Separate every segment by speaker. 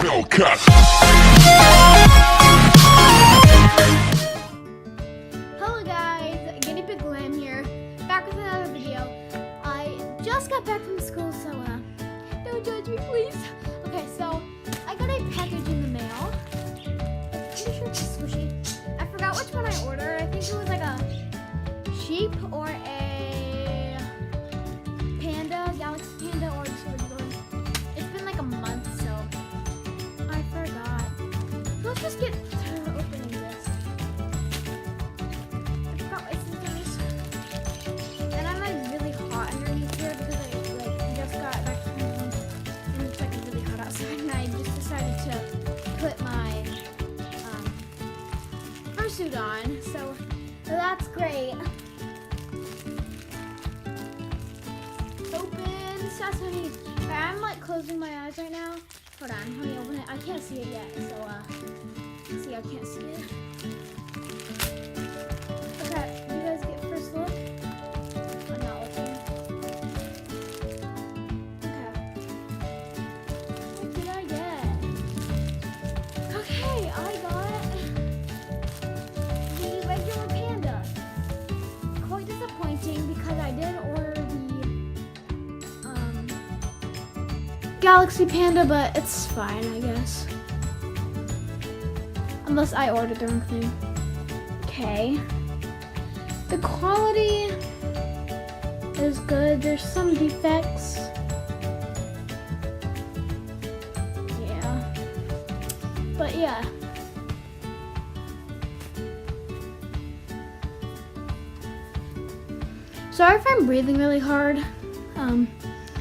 Speaker 1: Hellcat.
Speaker 2: Hello guys, Guinea Pig Lamb here, back with another video. I just got back from school, so don't judge me please. Okay, so I got a package in the mail. I'm pretty sure it's squishy. I forgot which one I ordered. I think it was like a sheep or a panda, Galaxy Panda, or just a regular one. It's been like a month, so I forgot. Let's just get to opening this. I forgot my scissors. And I'm like really hot underneath here because I just got back from home and it's like really hot outside, and I just decided to put my fursuit on. So that's great. Open sesame. I'm like closing my eyes right now. Hold on, let me open it. I can't see it yet, so see, I can't see it. Okay, you guys get first look. I'm not looking. Okay. What did I get? Okay, I got the regular panda. Quite disappointing because I did order the Galaxy Panda, but it's fine, I guess. Unless I ordered the wrong thing. Okay. The quality is good. There's some defects. Yeah. But yeah. Sorry if I'm breathing really hard.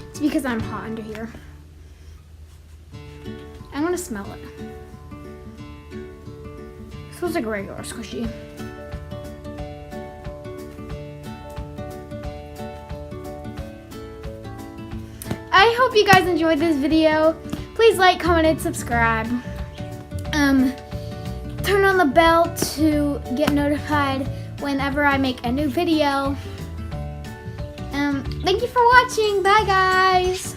Speaker 2: It's because I'm hot under here. I'm gonna smell it. It smells like a regular squishy. I hope you guys enjoyed this video. Please like, comment, and subscribe. Turn on the bell to get notified whenever I make a new video. Thank you for watching. Bye, guys.